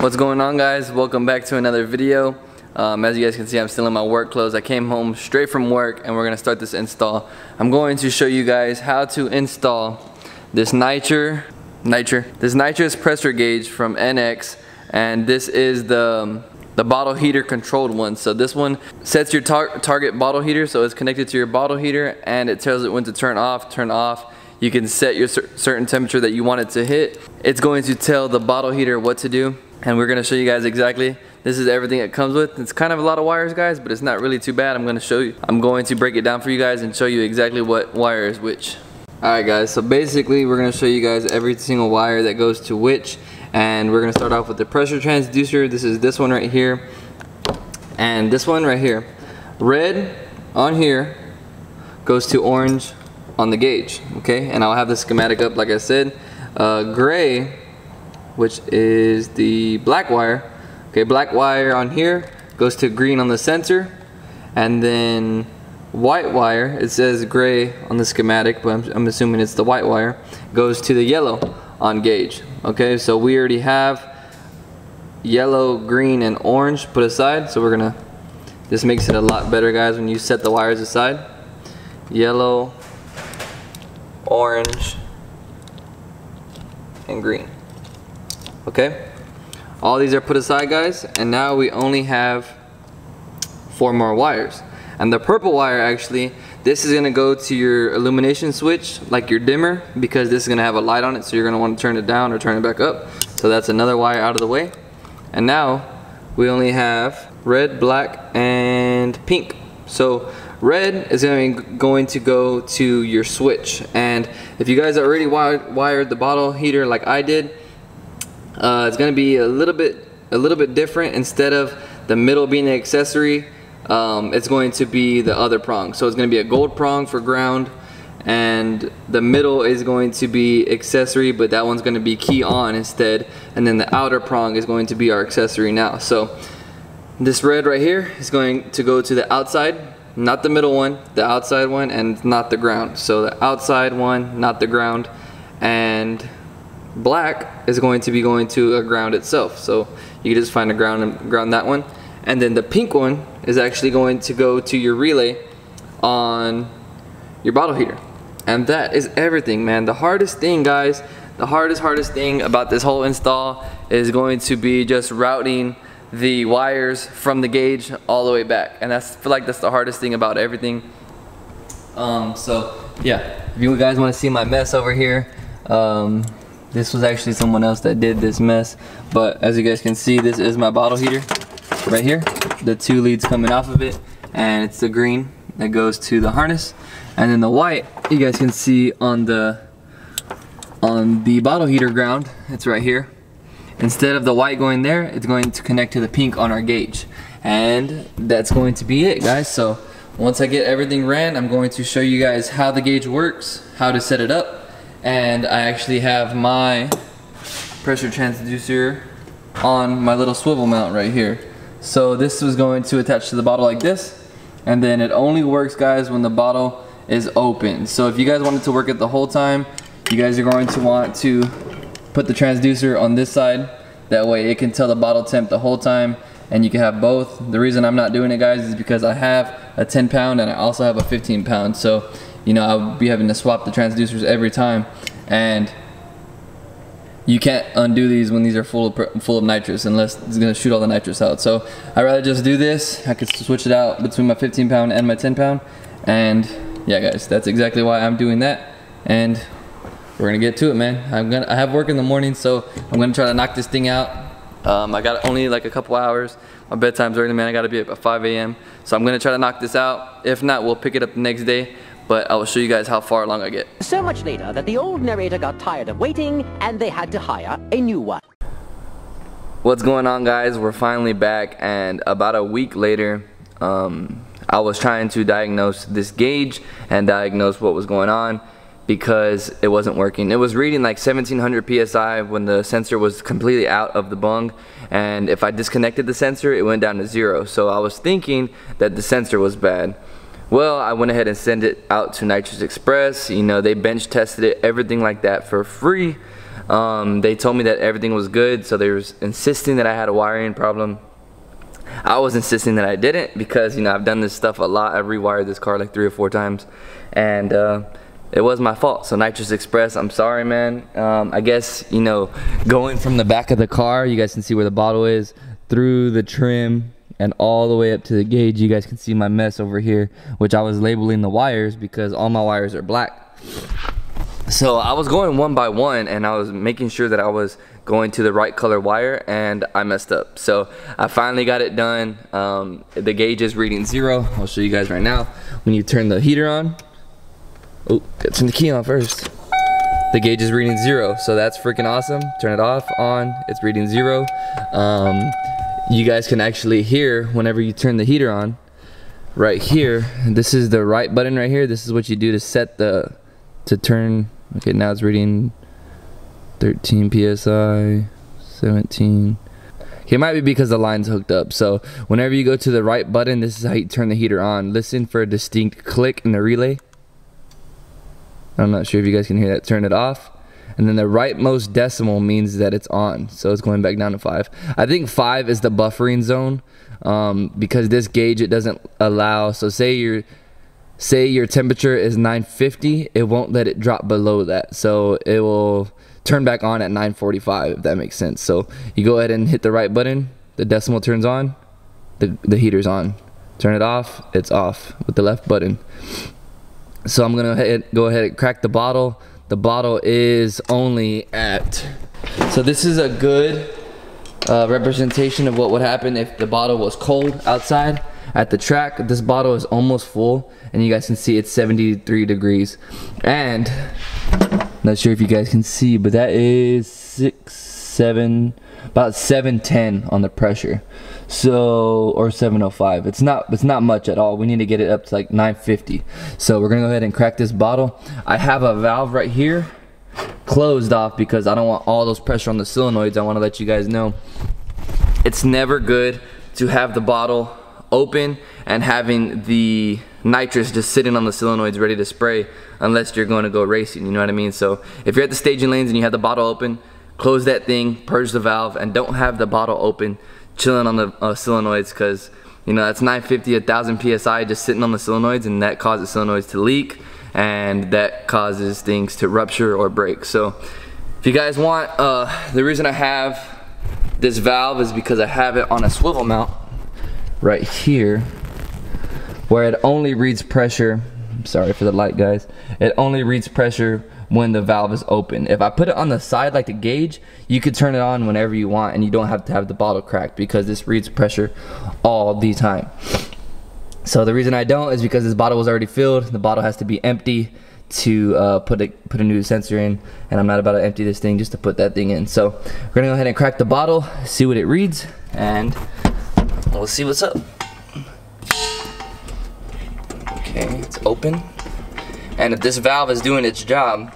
What's going on, guys? Welcome back to another video. As you guys can see, I'm still in my work clothes. I came home straight from work and we're gonna start this install. I'm going to show you guys how to install this nitrous pressure gauge from NX, and this is the bottle heater controlled one. So this one sets your target bottle heater, so it's connected to your bottle heater, and it tells it when to turn off. You can set your certain temperature that you want it to hit. It's going to tell the bottle heater what to do, and we're gonna show you guys exactly. This is everything it comes with. It's kind of a lot of wires, guys, but it's not really too bad. I'm going to break it down for you guys and show you exactly what wire is which. Alright guys, so basically we're going to show you guys every single wire that goes to which, and we're going to start off with the pressure transducer. This is this one right here, and this one right here. Red on here goes to orange on the gauge, okay? And I'll have the schematic up like I said. Gray, which is the black wire, okay, black wire on here goes to green on the sensor, and then white wire, it says gray on the schematic, but I'm assuming it's the white wire, goes to the yellow on gauge. Okay, so we already have yellow, green, and orange put aside, so we're gonna, this makes it a lot better, guys, when you set the wires aside. Yellow, orange, and green. Okay, all these are put aside, guys, and now we only have 4 more wires. And the purple wire, actually, this is gonna go to your illumination switch, like your dimmer, because this is gonna have a light on it, so you're gonna want to turn it down or turn it back up. So that's another wire out of the way. And now we only have red, black, and pink. So red is going to go to your switch, and if you guys already wired the bottle heater like I did, it's going to be a little bit different. Instead of the middle being an accessory, it's going to be the other prong. So it's going to be a gold prong for ground, and the middle is going to be accessory, but that one's going to be key on instead, and then the outer prong is going to be our accessory now. So this red right here is going to go to the outside, not the middle one, the outside one, and not the ground. So the outside one, not the ground, and black is going to be going to a ground itself. So you can just find a ground and ground that one. And then the pink one is actually going to go to your relay on your bottle heater. And that is everything, man. The hardest thing, guys, the hardest thing about this whole install is going to be just routing the wires from the gauge all the way back. And I feel like that's the hardest thing about everything. So yeah, if you guys want to see my mess over here, this was actually someone else that did this mess, but as you guys can see, this is my bottle heater right here. The 2 leads coming off of it, and it's the green that goes to the harness, and then the white you guys can see on the bottle heater ground. It's right here. Instead of the white going there, it's going to connect to the pink on our gauge, and that's going to be it, guys. So once I get everything ran, I'm going to show you guys how the gauge works, how to set it up. And I actually have my pressure transducer on my little swivel mount right here. So this was going to attach to the bottle like this, and then it only works, guys, when the bottle is open. So if you guys wanted to work it the whole time, you guys are going to want to put the transducer on this side. That way it can tell the bottle temp the whole time, and you can have both. The reason I'm not doing it, guys, is because I have a 10 pound and I also have a 15 pound. So you know, I'll be having to swap the transducers every time, and you can't undo these when these are full of nitrous, unless it's gonna shoot all the nitrous out. So I'd rather just do this. I could switch it out between my 15 pound and my 10 pound, and yeah, guys, that's exactly why I'm doing that. And we're gonna get to it, man. I have work in the morning, so I'm gonna try to knock this thing out. I got only like a couple hours. My bedtime's early, man. I gotta be up at 5 a.m. So I'm gonna try to knock this out. If not, we'll pick it up the next day. But I will show you guys how far along I get. So much later that the old narrator got tired of waiting and they had to hire a new one. What's going on, guys? We're finally back, and about a week later, I was trying to diagnose this gauge and diagnose what was going on, because it wasn't working. It was reading like 1700 psi when the sensor was completely out of the bung, and if I disconnected the sensor, it went down to 0. So I was thinking that the sensor was bad. Well, I went ahead and sent it out to Nitrous Express. You know, they bench tested it, everything like that for free. They told me that everything was good, so they were insisting that I had a wiring problem. I was insisting that I didn't because, you know, I've done this stuff a lot. I've rewired this car like 3 or 4 times, and it was my fault. So Nitrous Express, I'm sorry, man. I guess, you know, going from the back of the car, you guys can see where the bottle is, through the trim and all the way up to the gauge. You guys can see my mess over here, which I was labeling the wires because all my wires are black. So I was going one by one, and I was making sure that I was going to the right color wire, and I messed up. So I finally got it done. The gauge is reading 0. I'll show you guys right now. When you turn the heater on, oh, gotta turn the key on first. The gauge is reading 0, so that's freaking awesome. Turn it off, on, it's reading 0. You guys can actually hear whenever you turn the heater on. Right here, this is the right button right here. This is what you do to set the, to turn. Okay, now it's reading 13 psi, 17. Okay, it might be because the line's hooked up. So whenever you go to the right button, this is how you turn the heater on. Listen for a distinct click in the relay. I'm not sure if you guys can hear that. Turn it off. And then the rightmost decimal means that it's on. So it's going back down to 5. I think 5 is the buffering zone, because this gauge, it doesn't allow. So say your temperature is 950, it won't let it drop below that. So it will turn back on at 945, if that makes sense. So you go ahead and hit the right button, the decimal turns on, the heater's on. Turn it off, it's off with the left button. So I'm gonna go ahead and crack the bottle. The bottle is only at, so this is a good representation of what would happen if the bottle was cold outside. At the track, this bottle is almost full, and you guys can see it's 73 degrees. And not sure if you guys can see, but that is about 710 on the pressure. So, or 705. It's not much at all. We need to get it up to like 950. So we're gonna go ahead and crack this bottle. I have a valve right here closed off because I don't want all those pressure on the solenoids. I want to let you guys know it's never good to have the bottle open and having the nitrous just sitting on the solenoids ready to spray unless you're going to go racing, you know what I mean? So if you're at the staging lanes and you have the bottle open, close that thing, purge the valve, and don't have the bottle open chilling on the solenoids, because you know that's 950, 1000 psi just sitting on the solenoids, and that causes solenoids to leak, and that causes things to rupture or break. So if you guys want, the reason I have this valve is because I have it on a swivel mount right here, where it only reads pressure. I'm sorry for the light, guys. It only reads pressure when the valve is open. If I put it on the side like the gauge, you could turn it on whenever you want, and you don't have to have the bottle cracked because this reads pressure all the time. So the reason I don't is because this bottle was already filled. The bottle has to be empty to put a new sensor in, and I'm not about to empty this thing just to put that thing in. So we're gonna go ahead and crack the bottle, see what it reads, and we'll see what's up. Okay, it's open. And if this valve is doing its job,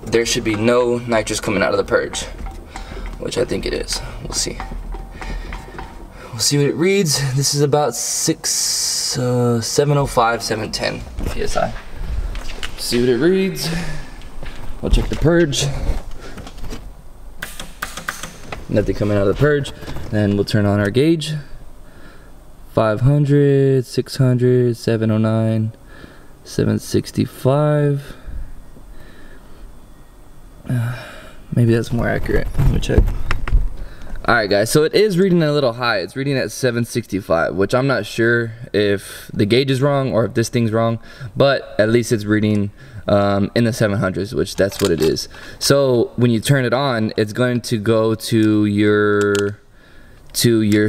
there should be no nitrous coming out of the purge, which I think it is. We'll see. We'll see what it reads. This is about 705, 710 psi. See what it reads. We'll check the purge. Nothing coming out of the purge. Then we'll turn on our gauge. 500, 600, 709, 765. Maybe that's more accurate. Let me check. Alright guys, so it is reading a little high. It's reading at 765, which I'm not sure if the gauge is wrong or if this thing's wrong, but at least it's reading in the 700s, which that's what it is. So when you turn it on, it's going to go to your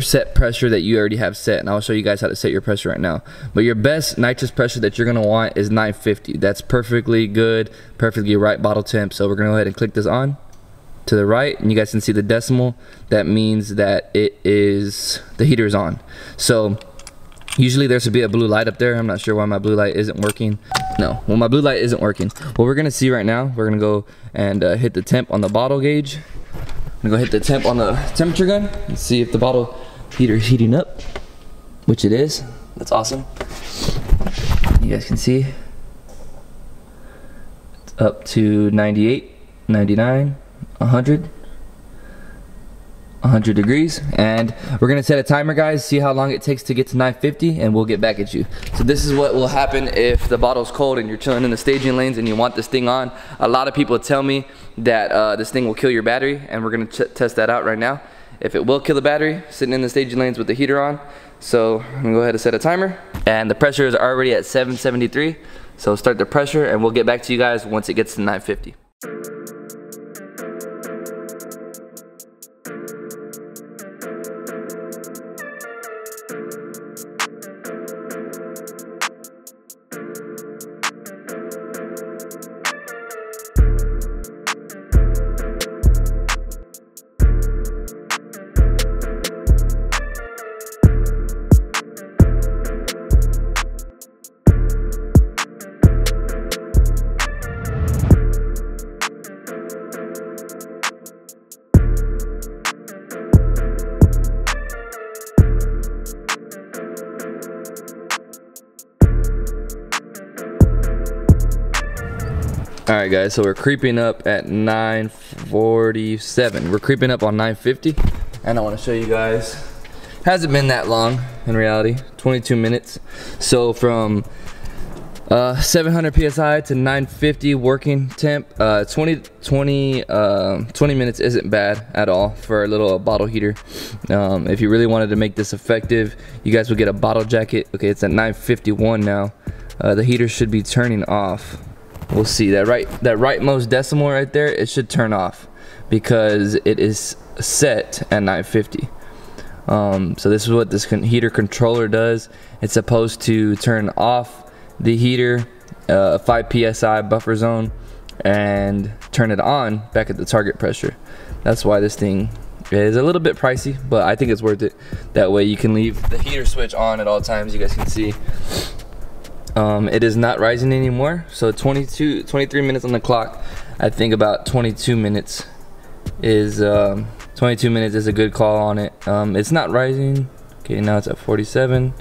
set pressure that you already have set, and I'll show you guys how to set your pressure right now. But your best nitrous pressure that you're gonna want is 950. That's perfectly good, perfectly right bottle temp. So we're gonna go ahead and click this on to the right, and you guys can see the decimal. That means that the heater is on. So usually there should be a blue light up there. I'm not sure why my blue light isn't working. No, well, my blue light isn't working. What we're gonna see right now, we're gonna go and hit the temp on the bottle gauge. I'm gonna go hit the temp on the temperature gun and see if the bottle heater is heating up, which it is. That's awesome. You guys can see it's up to 98, 99, 100 degrees, and we're gonna set a timer, guys, see how long it takes to get to 950, and we'll get back at you. So this is what will happen if the bottle's cold and you're chilling in the staging lanes and you want this thing on. A lot of people tell me that this thing will kill your battery, and we're gonna test that out right now. If it will kill the battery sitting in the staging lanes with the heater on. So I'm gonna go ahead and set a timer, and the pressure is already at 773. So start the pressure, and we'll get back to you guys once it gets to 950. All right, guys, so we're creeping up at 9:47. We're creeping up on 950, and I want to show you guys. Hasn't been that long in reality, 22 minutes. So from 700 psi to 950 working temp, 20 minutes isn't bad at all for a little bottle heater. If you really wanted to make this effective, you guys would get a bottle jacket. Okay, it's at 951 now. The heater should be turning off. We'll see that rightmost decimal right there, it should turn off because it is set at 950. So this is what this heater controller does. It's supposed to turn off the heater 5 psi buffer zone and turn it on back at the target pressure. That's why this thing is a little bit pricey, but I think it's worth it. That way you can leave the heater switch on at all times. You guys can see it is not rising anymore, so 23 minutes on the clock. I think about 22 minutes is a good call on it. It's not rising. Okay, now it's at 47.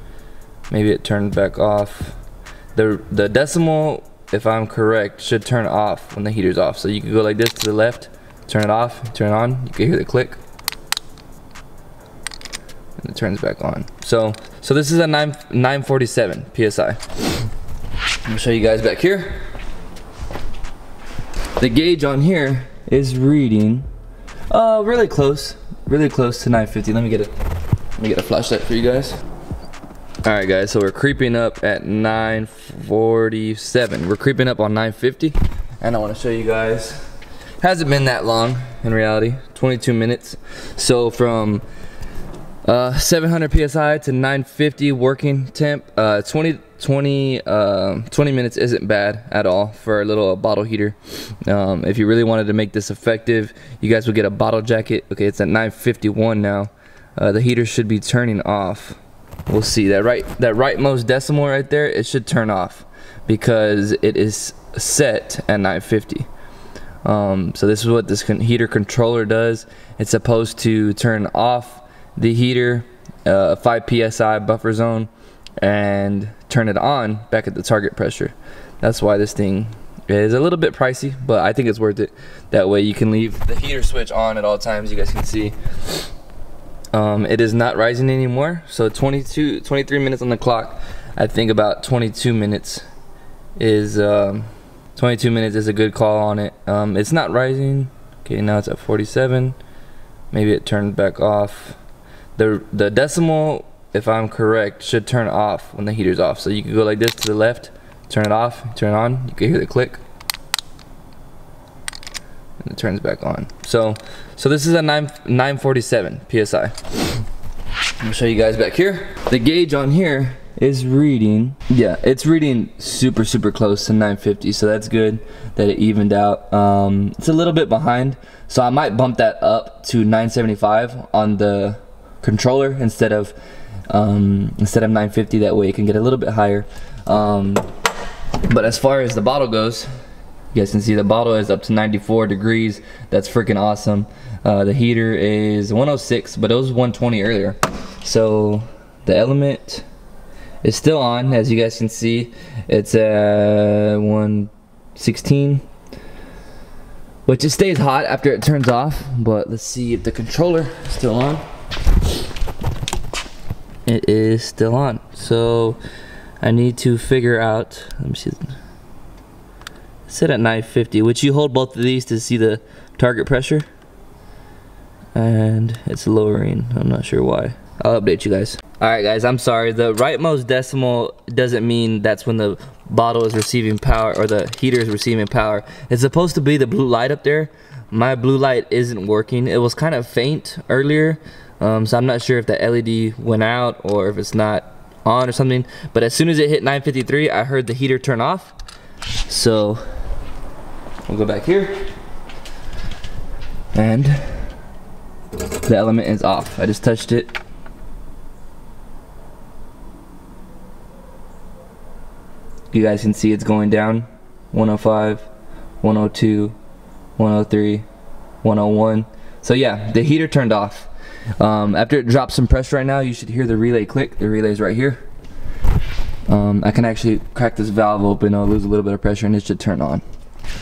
Maybe it turned back off. The decimal, if I'm correct, should turn off when the heater's off. So you can go like this to the left, turn it off, turn it on. You can hear the click, and it turns back on. So this is a 947 psi. I'm gonna show you guys back here. The gauge on here is reading really close to 950. Let me get a flashlight for you guys. All right, guys, so we're creeping up at 947. We're creeping up on 950, and I want to show you guys. Hasn't been that long in reality, 22 minutes. So from 700 psi to 950 working temp, 20 minutes isn't bad at all for a little bottle heater. If you really wanted to make this effective, you guys would get a bottle jacket. Okay, it's at 951 now. The heater should be turning off. We'll see that rightmost decimal right there, it should turn off because it is set at 950. So this is what this heater controller does. It's supposed to turn off the heater 5 psi buffer zone and turn it on back at the target pressure. That's why this thing is a little bit pricey, but I think it's worth it. That way you can leave the heater switch on at all times. You guys can see it is not rising anymore, so 23 minutes on the clock. I think about 22 minutes is a good call on it. It's not rising. Okay, now it's at 47. Maybe it turned back off. The decimal, if I'm correct, should turn off when the heater's off. So you can go like this to the left, turn it off, turn it on. You can hear the click, and it turns back on. So this is a 947 psi. I'm gonna show you guys back here. The gauge on here is reading, yeah, it's reading super close to 950, so that's good that it evened out. It's a little bit behind, so I might bump that up to 975 on the controller instead of 950. That way it can get a little bit higher. But as far as the bottle goes, you guys can see the bottle is up to 94 degrees. That's freaking awesome. The heater is 106, but it was 120 earlier. So the element is still on, as you guys can see. It's at 116. which it stays hot after it turns off. But let's see if the controller is still on. It is still on. So I need to figure out, let me see, set at 950, which you hold both of these to see the target pressure, and it's lowering. I'm not sure why. I'll update you guys. Alright guys, I'm sorry, the rightmost decimal doesn't mean that's when the bottle is receiving power, or the heater is receiving power. It's supposed to be the blue light up there. My blue light isn't working. It was kind of faint earlier, so I'm not sure if the LED went out or if it's not on or something. But as soon as it hit 953, I heard the heater turn off. So we'll go back here, and the element is off. I just touched it. You guys can see it's going down. 105, 102, 103, 101. So yeah, the heater turned off. After it drops some pressure right now, you should hear the relay click. The relay's right here. I can actually crack this valve open. I'll lose a little bit of pressure and it should turn on.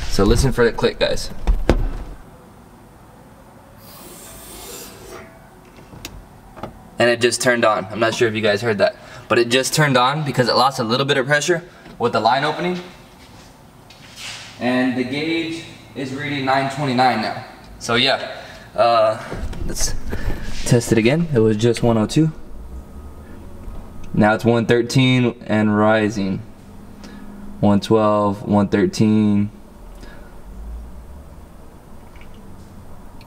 So listen for the click, guys. And it just turned on. I'm not sure if you guys heard that, but it just turned on because it lost a little bit of pressure with the line opening. And the gauge is reading 929 now. So yeah, let's test it again. It was just 102. Now it's 113 and rising. 112, 113,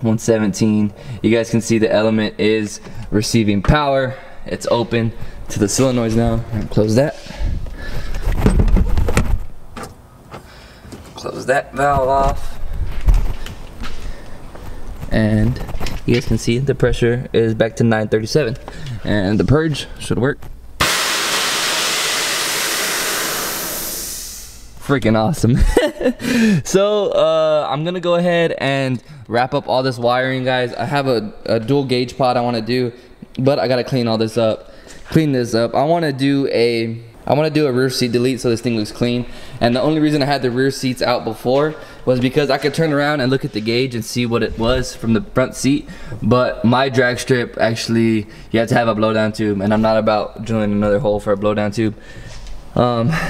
117. You guys can see the element is receiving power. It's open to the solenoids now. Close that. Close that valve off. And you guys can see the pressure is back to 937. And the purge should work. Freaking awesome. So I'm gonna go ahead and wrap up all this wiring, guys. I have a dual gauge pod I want to do, but I gotta clean all this up. Clean this up. I want to do a rear seat delete so this thing looks clean. And the only reason I had the rear seats out before was because I could turn around and look at the gauge and see what it was from the front seat. But my drag strip, actually, you have to have a blowdown tube, and I'm not about drilling another hole for a blowdown tube.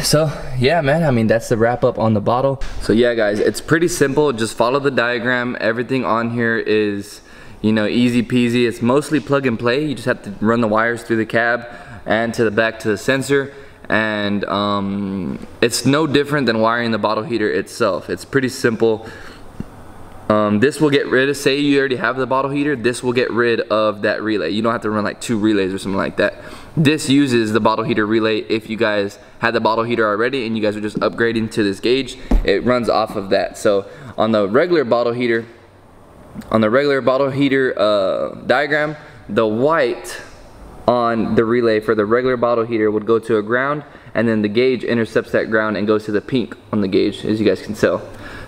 So yeah, man, I mean, that's the wrap up on the bottle. So yeah, guys, it's pretty simple. Just follow the diagram. Everything on here is, you know, easy peasy. It's mostly plug and play. You just have to run the wires through the cab and to the back to the sensor. And it's no different than wiring the bottle heater itself. It's pretty simple. This will get rid of, say you already have the bottle heater, this will get rid of that relay. You don't have to run like 2 relays or something like that. This uses the bottle heater relay. If you guys had the bottle heater already and you guys are just upgrading to this gauge, it runs off of that. So on the regular bottle heater, diagram, the white on the relay for the regular bottle heater would go to a ground, and then the gauge intercepts that ground and goes to the pink on the gauge, as you guys can tell.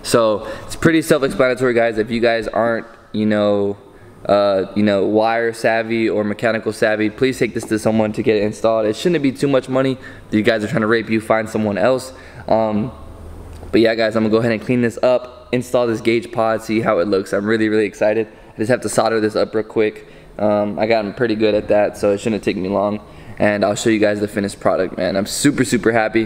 So it's pretty self-explanatory, guys. If you guys aren't, wire savvy or mechanical savvy, please take this to someone to get it installed. It shouldn't be too much money. If you guys are trying to rape you, find someone else. But yeah, guys, I'm gonna go ahead and clean this up, install this gauge pod, see how it looks. I'm really, really excited. I just have to solder this up real quick. I gotten pretty good at that, so it shouldn't take me long. And I'll show you guys the finished product, man. I'm super, super happy.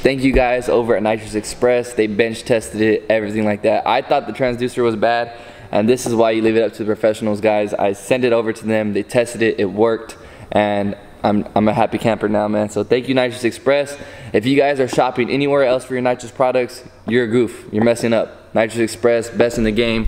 Thank you guys over at Nitrous Express. They bench tested it, everything like that. I thought the transducer was bad, and this is why you leave it up to the professionals, guys. I sent it over to them, they tested it, it worked, and I'm a happy camper now, man. So thank you, Nitrous Express. If you guys are shopping anywhere else for your Nitrous products, you're a goof, you're messing up. Nitrous Express, best in the game.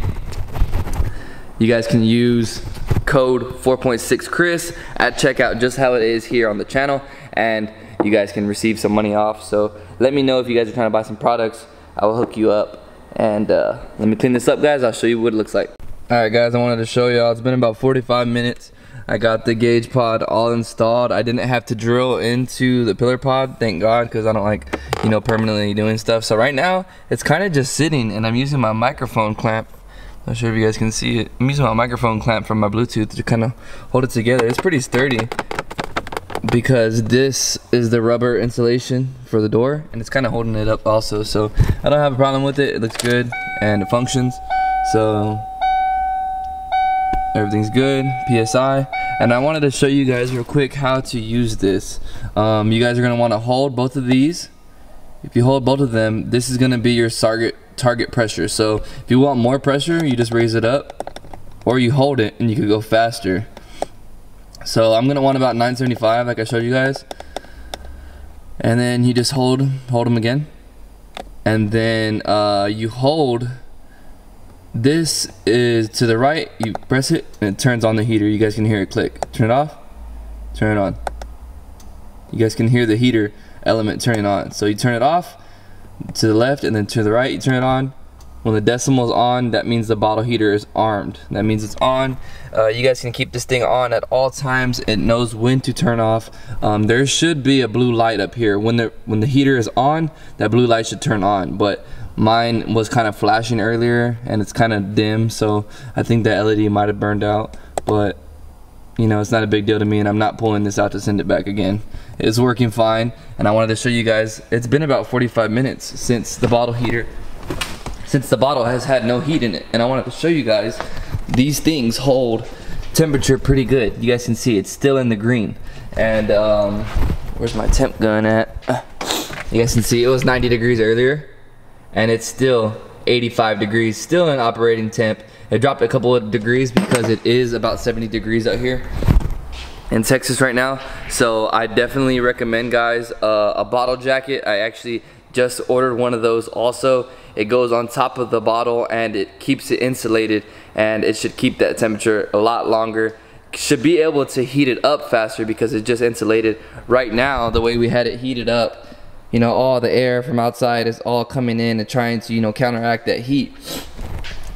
You guys can use code Fourpointsixchris at checkout, just how it is here on the channel, and you guys can receive some money off. So let me know if you guys are trying to buy some products. I will hook you up. And let me clean this up, guys. I'll show you what it looks like. Alright, guys, I wanted to show y'all. It's been about 45 minutes. I got the gauge pod all installed. I didn't have to drill into the pillar pod, thank God, because I don't like, permanently doing stuff. So right now, it's kind of just sitting, and I'm using my microphone clamp. Not sure if you guys can see it. I'm using my microphone clamp from my Bluetooth to kind of hold it together. It's pretty sturdy because this is the rubber insulation for the door, and it's kind of holding it up also. So I don't have a problem with it. It looks good and it functions. So everything's good, PSI. And I wanted to show you guys real quick how to use this. You guys are gonna wanna hold both of these. If you hold both of them, this is gonna be your target pressure. So if you want more pressure, you just raise it up, or you hold it and you can go faster. So I'm gonna want about 975 like I showed you guys. And then you just hold them again. And then you hold, this is to the right, you press it and it turns on the heater. You guys can hear it click. Turn it off, turn it on. You guys can hear the heater element turning on. So you turn it off to the left, and then to the right you turn it on. When the decimal is on, that means the bottle heater is armed. That means it's on. You guys can keep this thing on at all times. It knows when to turn off. There should be a blue light up here. When the heater is on, that blue light should turn on. But mine was kind of flashing earlier and it's kind of dim, so I think that LED might have burned out. But you know, it's not a big deal to me, and I'm not pulling this out to send it back again. It's working fine, and I wanted to show you guys. It's been about 45 minutes since the bottle has had no heat in it, and I wanted to show you guys these things hold temperature pretty good. You guys can see it's still in the green. And where's my temp gun at? You guys can see it was 90 degrees earlier, and it's still 85 degrees, still in operating temp. It dropped a couple of degrees because it is about 70 degrees out here in Texas right now. So I definitely recommend, guys, a bottle jacket. I actually just ordered one of those also. It goes on top of the bottle and it keeps it insulated, and it should keep that temperature a lot longer. Should be able to heat it up faster because it's just insulated. Right now, the way we had it heated up, you know, all the air from outside is all coming in and trying to, you know, counteract that heat.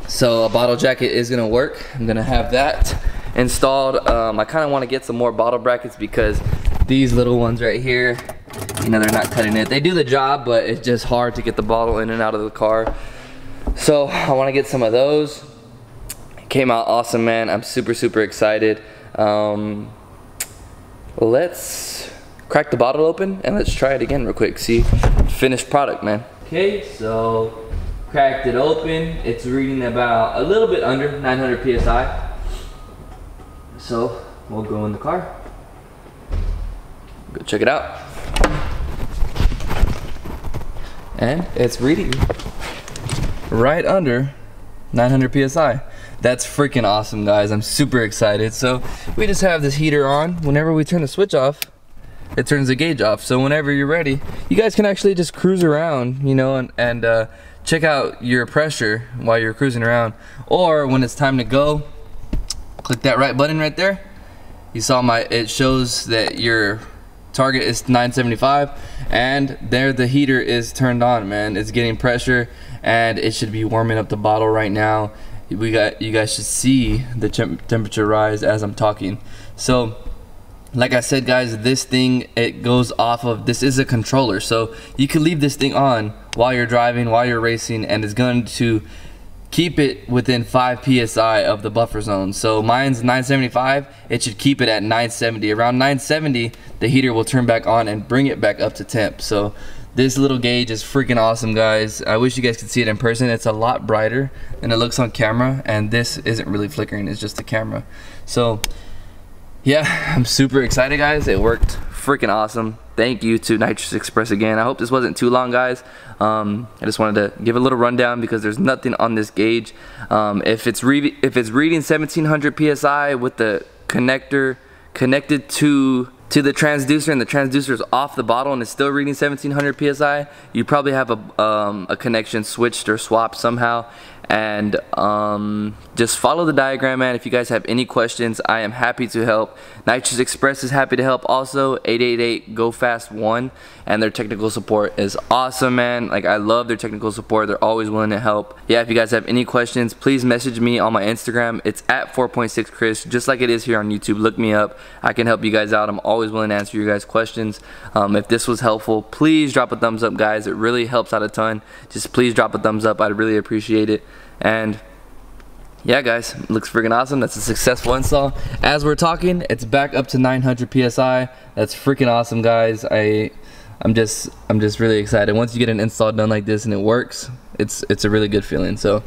So a bottle jacket is gonna work. I'm gonna have that installed. I kind of want to get some more bottle brackets because these little ones right here, you know, they're not cutting it. They do the job, but it's just hard to get the bottle in and out of the car. So I want to get some of those. It came out awesome, man. I'm super excited. Let's crack the bottle open and let's try it again real quick. See, finished product, man. Okay, so cracked it open. It's reading about a little bit under 900 PSI. So we'll go in the car. Go check it out. And it's reading right under 900 PSI. That's freaking awesome, guys. I'm super excited. So we just have this heater on. Whenever we turn the switch off, it turns the gauge off. So whenever you're ready, you guys can actually just cruise around, you know, and check out your pressure while you're cruising around. Or when it's time to go, click that right button right there. You saw it shows that your target is 975, and there the heater is turned on, man. It's getting pressure and it should be warming up the bottle right now. You guys should see the temperature rise as I'm talking. So like I said, guys, this thing, it goes off of, this is a controller, so you can leave this thing on while you're driving, while you're racing, and it's going to keep it within 5 PSI of the buffer zone. So mine's 975, it should keep it at 970. Around 970, the heater will turn back on and bring it back up to temp. So this little gauge is freaking awesome, guys. I wish you guys could see it in person. It's a lot brighter than it looks on camera, and this isn't really flickering, it's just the camera. So yeah, I'm super excited, guys. It worked freaking awesome. Thank you to Nitrous Express again. I hope this wasn't too long, guys. I just wanted to give a little rundown because there's nothing on this gauge. If it's reading 1700 PSI with the connector connected to the transducer, and the transducer is off the bottle and it's still reading 1700 PSI, you probably have a connection switched or swapped somehow. And just follow the diagram, man. If you guys have any questions, I am happy to help. Nitrous Express is happy to help also. 888-GO-FAST-1, and their technical support is awesome, man. Like, I love their technical support. They're always willing to help. Yeah, if you guys have any questions, please message me on my Instagram. It's at 4.6chris, just like it is here on YouTube. Look me up. I can help you guys out. I'm always willing to answer your guys' questions. If this was helpful, please drop a thumbs up, guys. It really helps out a ton. Just please drop a thumbs up. I'd really appreciate it. And yeah, guys, it looks freaking awesome. That's a successful install. As we're talking, it's back up to 900 PSI. That's freaking awesome, guys. I'm just really excited. Once you get an install done like this and it works, it's a really good feeling. So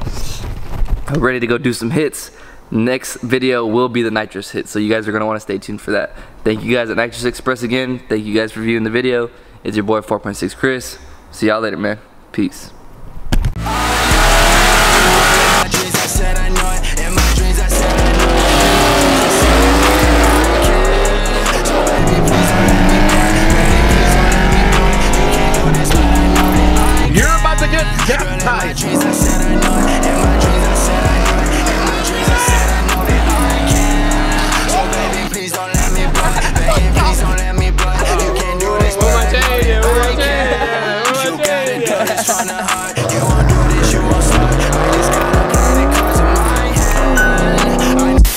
We're ready to go do some hits. Next video will be the Nitrous hit, so you guys are going to want to stay tuned for that. Thank you guys at Nitrous again. Thank you guys for viewing the video. It's your boy Fourpointsixchris. See y'all later, man. Peace. You're about to get baptized.